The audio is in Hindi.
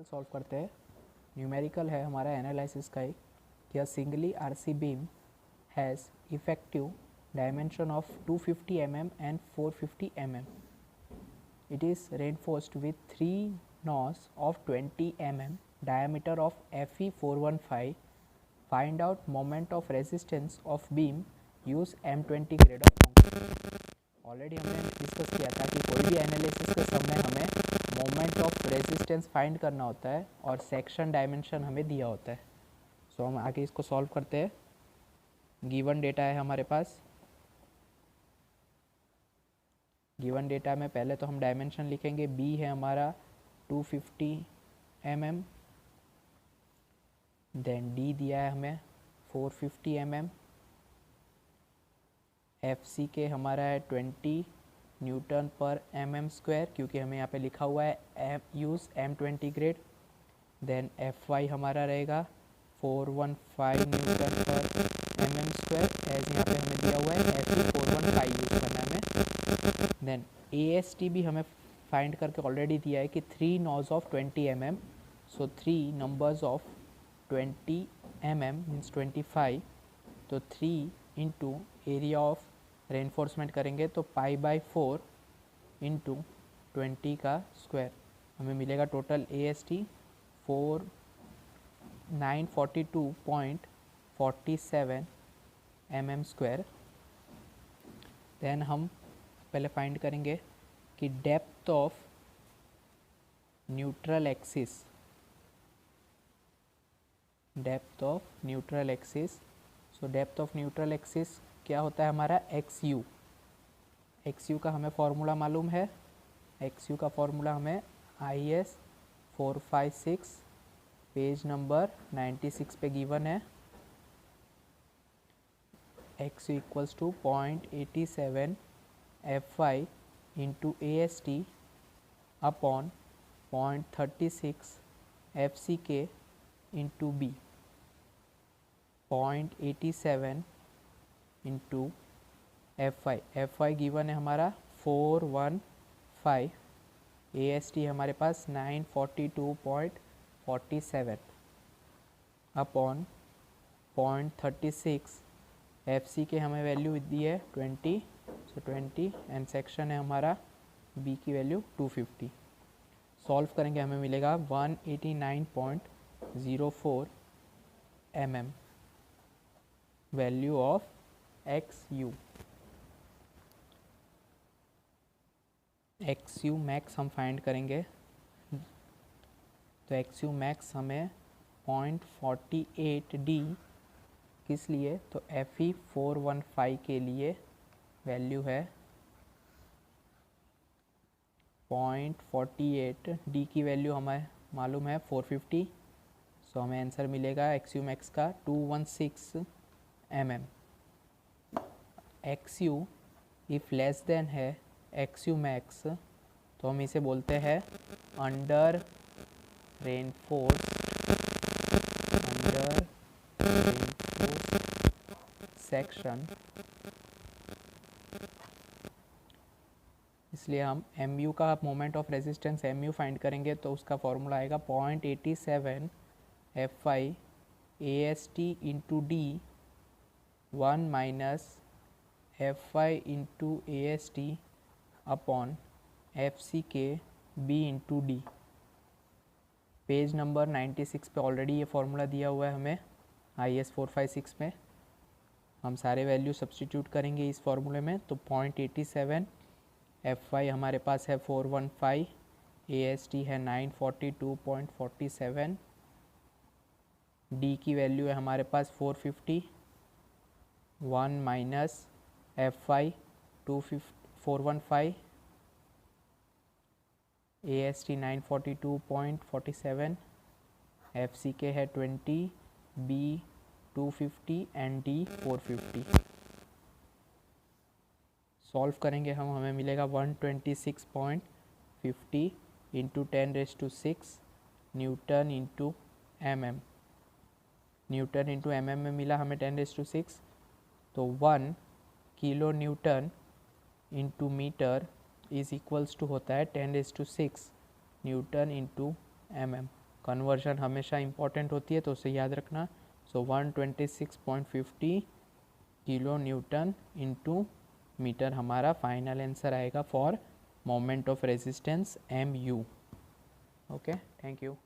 न्यूमेरिकल सॉल्व करते हैं। न्यूमेरिकल है हमारा एनालिसिस का एक कि a singly RC beam has effective dimension of 250 mm and 450 mm. It is reinforced with 3 NOS of 20 mm diameter of Fe415. Find out moment of resistance of beam. Use M20 grade of concrete. Already हमने डिस्कस किया था कि कोई भी एनालिसिस के समय हमें मोमेंट ऑफ रेजिस्टेंस फाइंड करना होता है और सेक्शन डायमेंशन हमें दिया होता है। सो हम आगे इसको सॉल्व करते हैं। गिवन डेटा है हमारे पास। गिवन डेटा में पहले तो हम डायमेंशन लिखेंगे। बी है हमारा 250 mm, देन डी दिया है हमें 450 mm, एफ सी के हमारा है 20 न्यूटन पर mm स्क्वायर, क्योंकि हमें यहाँ पे लिखा हुआ है यूज़ M20 ग्रेड। देन एफ वाई हमारा रहेगा 415 न्यूटन पर mm स्क्वायर, एज यहाँ पे हमें दिया हुआ है Fe 415 यूज़ करना है। देन ए एस टी भी हमें फाइंड करके ऑलरेडी दिया है कि 3 nos of 20 mm, so 3 numbers of 20 mm means 25, तो 3 इंटू एरिया ऑफ रेनफोर्समेंट करेंगे तो π/4 इंटू 20 का स्क्वायर हमें मिलेगा total A S T 942.47 mm square. Then हम पहले फाइंड करेंगे कि depth of neutral axis, depth of neutral axis. So depth of neutral axis क्या होता है हमारा एक्स यू। एक्स यू का हमें फॉर्मूला मालूम है। एक्स यू का फॉर्मूला हमें IS 456 पेज नंबर 96 पे गिवन है। X U equals to 0.87 FY into AST upon 0.36 FCK into B। 0.87 into FY given है हमारा 415, AST हमारे पास 942.47 अपॉन 0.36, FCK हमें वैल्यू दी है 20, सो 20 एंड सेक्शन है हमारा B की वैल्यू 250। सॉल्व करेंगे हमें मिलेगा 189.04 mm value of x you. X you max हम फाइंड करेंगे, तो एक्स यू मैक्स हमें 0.48 D किस लिए, तो Fe 415 के लिए वैल्यू है 0.48। D की वैल्यू हमें मालूम है 450, सो हमें आंसर मिलेगा एक्स यू मैक्स का 216 mm। X you if less than है एक्स यू मैक्स, तो हम इसे बोलते हैं अंडर रेनफोर्स सेक्शन। इसलिए हम MU का moment of resistance MU find करेंगे तो उसका फॉर्मूला आएगा 0.87 FY AST into D 1 minus FY into AST upon FCK B into D। Page number 96 पे ऑलरेडी ये फार्मूला दिया हुआ है हमें IS 456 में। हम सारे वैल्यू सब्सटीट्यूट करेंगे इस फार्मूले में, तो 0.87 FY हमारे पास है 415, AST है 942.47, D की वैल्यू है हमारे पास 450, 1 माइनस FY 415, AST 942.47, FCK है 20, B 250 एंड D 450। सॉल्व करेंगे हम, हमें मिलेगा 126.50 इंटू 10⁻6 newton into mm। Newton into mm में मिला हमें 10⁻6, तो 1 kilo newton into metre is equals to होता है 10⁻6 न्यूटन इंटू mm। कन्वर्जन हमेशा इंपॉर्टेंट होती है, तो उसे याद रखना। So 126.50 kilo newton into metre हमारा फाइनल आंसर आएगा for moment of resistance MU। Okay, thank you.